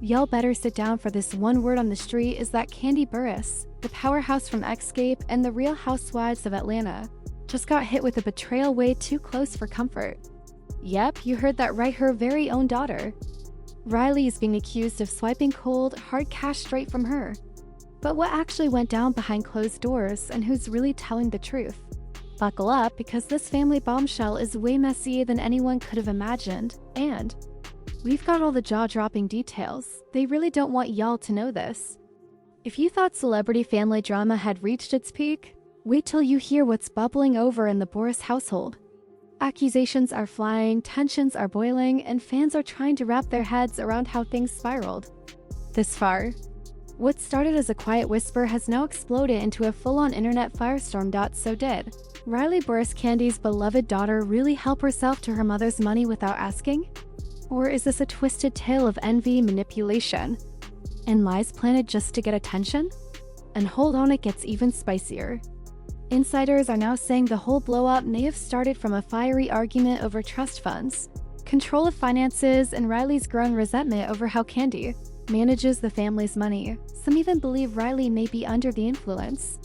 Y'all better sit down, for this one word on the street is that Kandi Burruss, the powerhouse from Escape and the Real Housewives of Atlanta, just got hit with a betrayal way too close for comfort. Yep, you heard that right, her very own daughter. Riley is being accused of swiping cold, hard cash straight from her. But what actually went down behind closed doors, and who's really telling the truth? Buckle up, because this family bombshell is way messier than anyone could have imagined, and we've got all the jaw-dropping details. They really don't want y'all to know this. If you thought celebrity family drama had reached its peak, wait till you hear what's bubbling over in the Burruss household. Accusations are flying, tensions are boiling, and fans are trying to wrap their heads around how things spiraled this far. What started as a quiet whisper has now exploded into a full-on internet firestorm. So did Riley Burruss, Kandi's beloved daughter, really help herself to her mother's money without asking? Or is this a twisted tale of envy, manipulation, and lies planted just to get attention? And hold on, it gets even spicier. Insiders are now saying the whole blow-up may have started from a fiery argument over trust funds, control of finances, and Riley's growing resentment over how Kandi manages the family's money. Some even believe Riley may be under the influence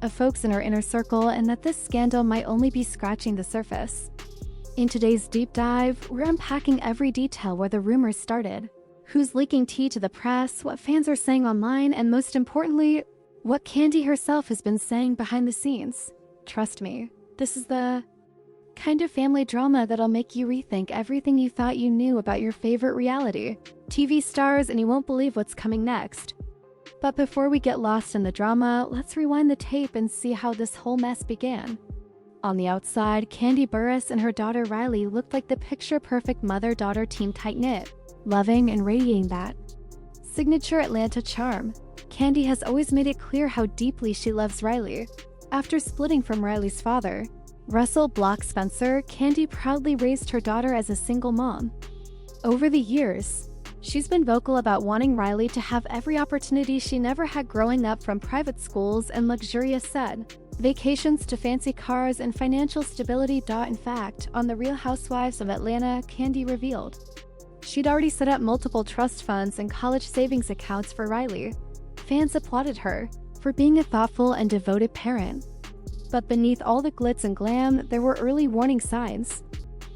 of folks in her inner circle, and that this scandal might only be scratching the surface. In today's deep dive, we're unpacking every detail: where the rumors started, who's leaking tea to the press, what fans are saying online, and most importantly, what Kandi herself has been saying behind the scenes. Trust me, this is the kind of family drama that'll make you rethink everything you thought you knew about your favorite reality TV stars, and you won't believe what's coming next. But before we get lost in the drama, let's rewind the tape and see how this whole mess began. On the outside, Kandi Burruss and her daughter Riley looked like the picture-perfect mother-daughter team, tight-knit, loving, and radiating that signature Atlanta charm. Kandi has always made it clear how deeply she loves Riley. After splitting from Riley's father, Russell Block Spencer, Kandi proudly raised her daughter as a single mom. Over the years, she's been vocal about wanting Riley to have every opportunity she never had growing up, from private schools and luxurious vacations to fancy cars and financial stability. In fact, on the Real Housewives of Atlanta, Kandi revealed she'd already set up multiple trust funds and college savings accounts for Riley. Fans applauded her for being a thoughtful and devoted parent. But beneath all the glitz and glam, there were early warning signs.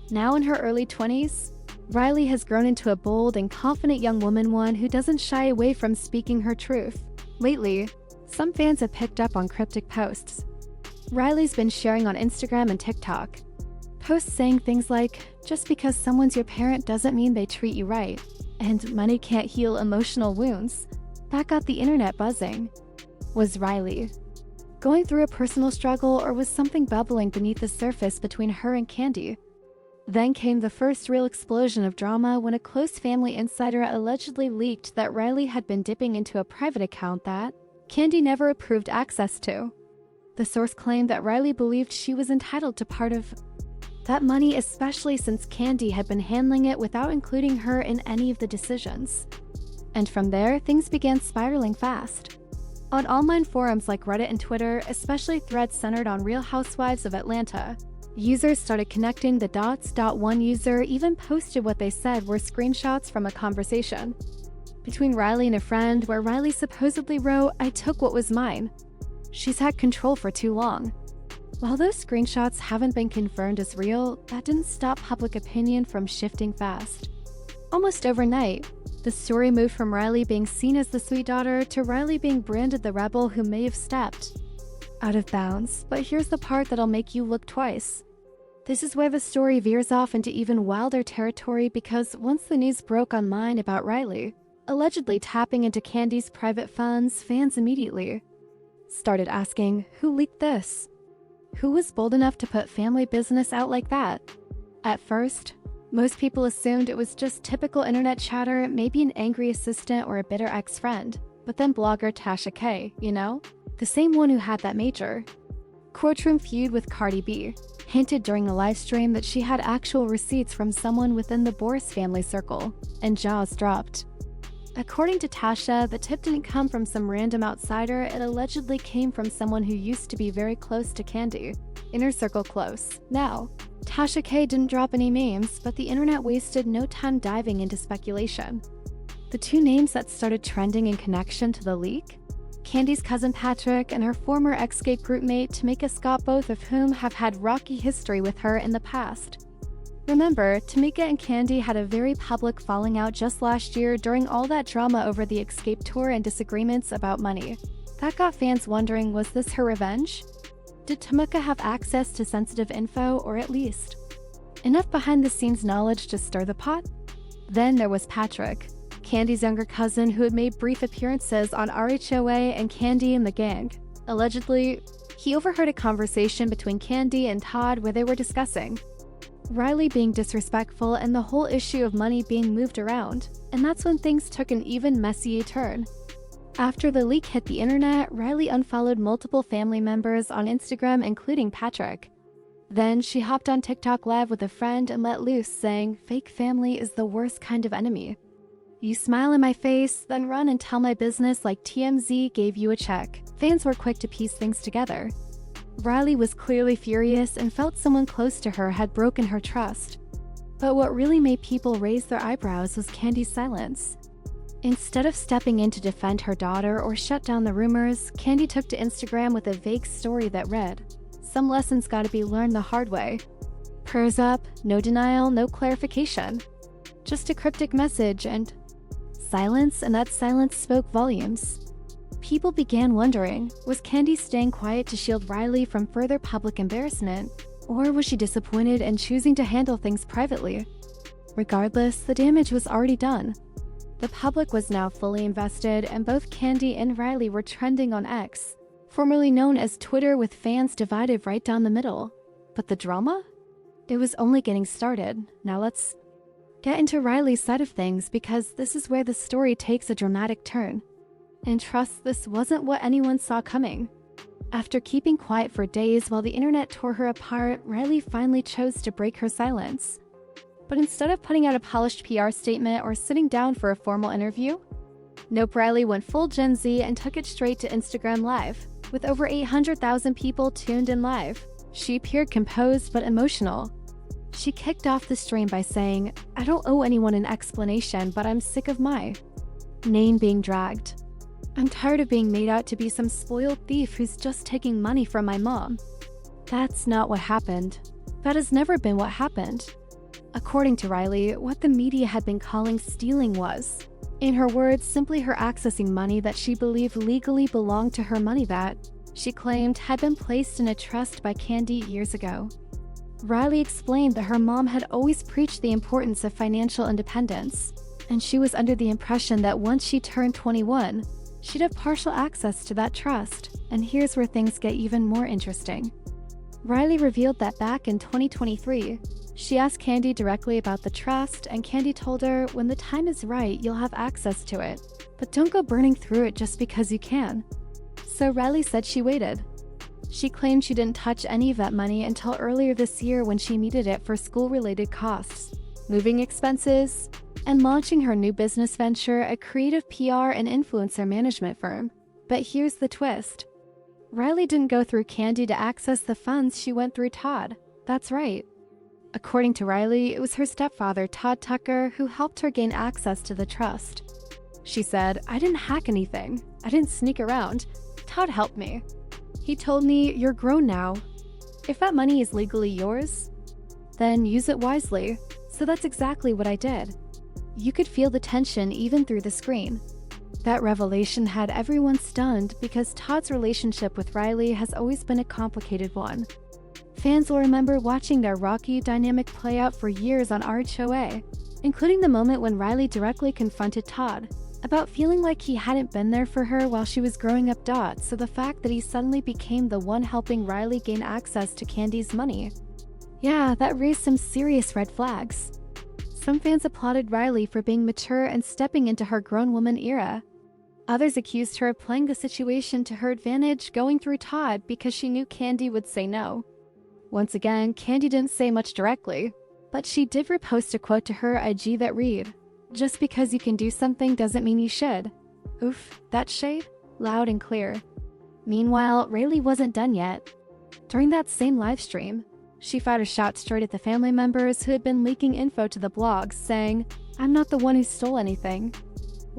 Now in her early 20s, Riley has grown into a bold and confident young woman, one who doesn't shy away from speaking her truth. Lately, some fans have picked up on cryptic posts Riley's been sharing on Instagram and TikTok. Posts saying things like, "Just because someone's your parent doesn't mean they treat you right," and "money can't heal emotional wounds." That got the internet buzzing. Was Riley going through a personal struggle, or was something bubbling beneath the surface between her and Kandi? Then came the first real explosion of drama when a close family insider allegedly leaked that Riley had been dipping into a private account that Kandi never approved access to. The source claimed that Riley believed she was entitled to part of that money, especially since Kandi had been handling it without including her in any of the decisions. And from there, things began spiraling fast. On online forums like Reddit and Twitter, especially threads centered on Real Housewives of Atlanta, users started connecting the dots. One user even posted what they said were screenshots from a conversation between Riley and a friend, where Riley supposedly wrote, "I took what was mine. She's had control for too long." While those screenshots haven't been confirmed as real, that didn't stop public opinion from shifting fast. Almost overnight, the story moved from Riley being seen as the sweet daughter to Riley being branded the rebel who may have stepped out of bounds. But here's the part that'll make you look twice. This is where the story veers off into even wilder territory, because once the news broke online about Riley allegedly tapping into Kandi's private funds, fans immediately started asking, who leaked this? Who was bold enough to put family business out like that? At first, most people assumed it was just typical internet chatter, maybe an angry assistant or a bitter ex-friend. But then blogger Tasha K, the same one who had that major courtroom feud with Cardi B, hinted during a live stream that she had actual receipts from someone within the Burruss family circle, and jaws dropped. According to Tasha, the tip didn't come from some random outsider. It allegedly came from someone who used to be very close to Kandi, inner circle close. Now, Tasha K didn't drop any names, but the internet wasted no time diving into speculation. The two names that started trending in connection to the leak? Kandi's cousin Patrick and her former Escape groupmate Tamika Scott, both of whom have had rocky history with her in the past. Remember, Tamika and Kandi had a very public falling out just last year during all that drama over the Escape tour and disagreements about money. That got fans wondering, was this her revenge? Did Tamika have access to sensitive info, or at least enough behind-the-scenes knowledge to stir the pot? Then there was Patrick, Kandi's younger cousin, who had made brief appearances on RHOA and Kandi and the Gang. Allegedly, he overheard a conversation between Kandi and Todd where they were discussing Riley being disrespectful and the whole issue of money being moved around, and that's when things took an even messier turn. After the leak hit the internet, Riley unfollowed multiple family members on Instagram, including Patrick. Then she hopped on TikTok Live with a friend and let loose, saying, "Fake family is the worst kind of enemy. You smile in my face, then run and tell my business like TMZ gave you a check." Fans were quick to piece things together. Riley was clearly furious and felt someone close to her had broken her trust. But what really made people raise their eyebrows was Kandi's silence. Instead of stepping in to defend her daughter or shut down the rumors, Kandi took to Instagram with a vague story that read, "Some lessons gotta be learned the hard way. Prayers up, no denial, no clarification. Just a cryptic message and silence, and that silence spoke volumes." People began wondering, was Kandi staying quiet to shield Riley from further public embarrassment, or was she disappointed and choosing to handle things privately? Regardless, the damage was already done. The public was now fully invested, and both Kandi and Riley were trending on X, formerly known as Twitter, with fans divided right down the middle. But the drama? It was only getting started. Now let's get into Riley's side of things, because this is where the story takes a dramatic turn. And trust, this wasn't what anyone saw coming. After keeping quiet for days while the internet tore her apart, Riley finally chose to break her silence. But instead of putting out a polished PR statement or sitting down for a formal interview, nope, Riley went full Gen Z and took it straight to Instagram Live. With over 800,000 people tuned in live, she appeared composed but emotional. She kicked off the stream by saying, "I don't owe anyone an explanation, but I'm sick of my name being dragged. I'm tired of being made out to be some spoiled thief who's just taking money from my mom." That's not what happened. That has never been what happened. According to Riley, what the media had been calling stealing was, in her words, simply her accessing money that she believed legally belonged to her, money that, she claimed, had been placed in a trust by Kandi years ago. Riley explained that her mom had always preached the importance of financial independence, and she was under the impression that once she turned 21, she'd have partial access to that trust. And here's where things get even more interesting. Riley revealed that back in 2023, she asked Kandi directly about the trust, and Kandi told her, "When the time is right, you'll have access to it, but don't go burning through it just because you can." So Riley said she waited. She claimed she didn't touch any of that money until earlier this year, when she needed it for school-related costs, moving expenses, and launching her new business venture, a creative PR and influencer management firm. But here's the twist. Riley didn't go through Kandi to access the funds, she went through Todd. That's right. According to Riley, it was her stepfather, Todd Tucker, who helped her gain access to the trust. She said, "I didn't hack anything. I didn't sneak around. Todd helped me. He told me, 'You're grown now. If that money is legally yours, then use it wisely.' So that's exactly what I did." You could feel the tension even through the screen. That revelation had everyone stunned, because Todd's relationship with Riley has always been a complicated one. Fans will remember watching their rocky dynamic play out for years on RHOA, including the moment when Riley directly confronted Todd about feeling like he hadn't been there for her while she was growing up. So the fact that he suddenly became the one helping Riley gain access to Kandi's money, yeah, that raised some serious red flags. Some fans applauded Riley for being mature and stepping into her grown woman era. Others accused her of playing the situation to her advantage, going through Todd because she knew Kandi would say no. Once again, Kandi didn't say much directly, but she did repost a quote to her IG that read, "Just because you can do something doesn't mean you should." Oof, that shade? Loud and clear. Meanwhile, Riley wasn't done yet. During that same live stream, she fired a shot straight at the family members who had been leaking info to the blogs, saying, "I'm not the one who stole anything.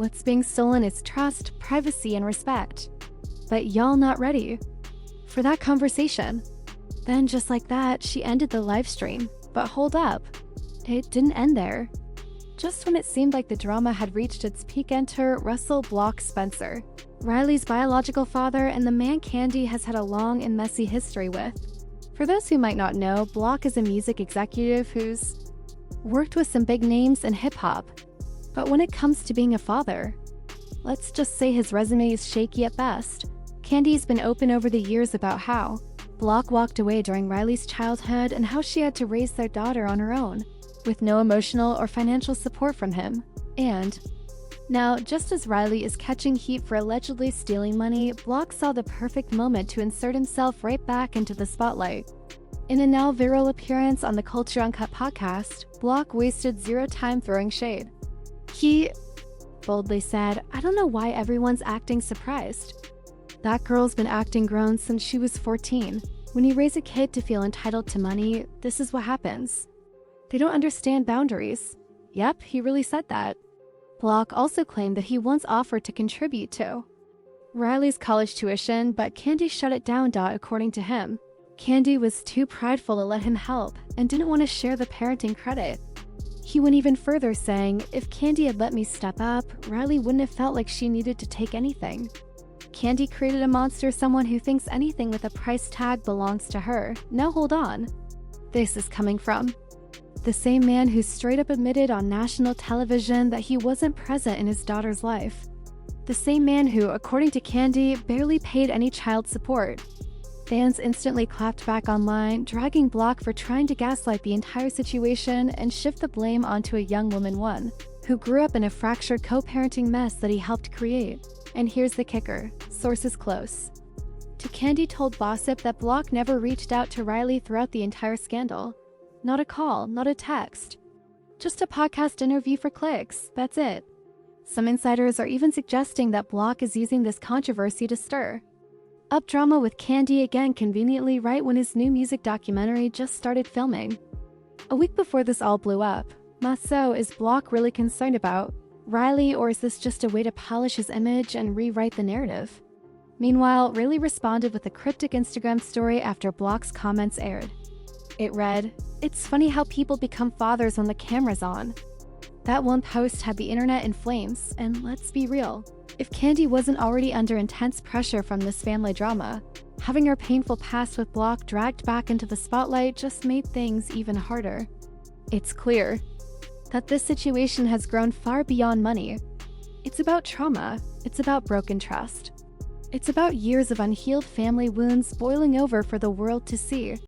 What's being stolen is trust, privacy, and respect. But y'all not ready for that conversation. Then just like that, she ended the live stream. But hold up, it didn't end there. Just when it seemed like the drama had reached its peak, enter Russell Block Spencer, Riley's biological father and the man Kandi has had a long and messy history with. For those who might not know, Block is a music executive who's worked with some big names in hip-hop. But when it comes to being a father, let's just say his resume is shaky at best. Kandi's been open over the years about how Block walked away during Riley's childhood and how she had to raise their daughter on her own, with no emotional or financial support from him. And now, just as Riley is catching heat for allegedly stealing money, Block saw the perfect moment to insert himself right back into the spotlight. In a now viral appearance on the Culture Uncut podcast, Block wasted zero time throwing shade. He boldly said, "I don't know why everyone's acting surprised. That girl's been acting grown since she was 14. When you raise a kid to feel entitled to money, this is what happens. They don't understand boundaries." Yep, he really said that. Block also claimed that he once offered to contribute to Riley's college tuition, but Kandi shut it down. According to him, Kandi was too prideful to let him help and didn't want to share the parenting credit. He went even further, saying, "If Kandi had let me step up, Riley wouldn't have felt like she needed to take anything. Kandi created a monster, someone who thinks anything with a price tag belongs to her. Now hold on. This is coming from the same man who straight up admitted on national television that he wasn't present in his daughter's life. The same man who, according to Kandi, barely paid any child support." Fans instantly clapped back online, dragging Block for trying to gaslight the entire situation and shift the blame onto a young woman, one who grew up in a fractured co-parenting mess that he helped create. And here's the kicker, sources close to Kandi told Gossip that Block never reached out to Riley throughout the entire scandal. Not a call, not a text. Just a podcast interview for clicks, that's it. Some insiders are even suggesting that Block is using this controversy to stir up drama with Kandi again, conveniently right when his new music documentary just started filming. A week before this all blew up. So, is Block really concerned about Riley, or is this just a way to polish his image and rewrite the narrative? Meanwhile, Riley responded with a cryptic Instagram story after Block's comments aired. It read, "It's funny how people become fathers when the camera's on." That one post had the internet in flames, and let's be real, if Kandi wasn't already under intense pressure from this family drama, having her painful past with Block dragged back into the spotlight just made things even harder. It's clear that this situation has grown far beyond money. It's about trauma, it's about broken trust. It's about years of unhealed family wounds boiling over for the world to see.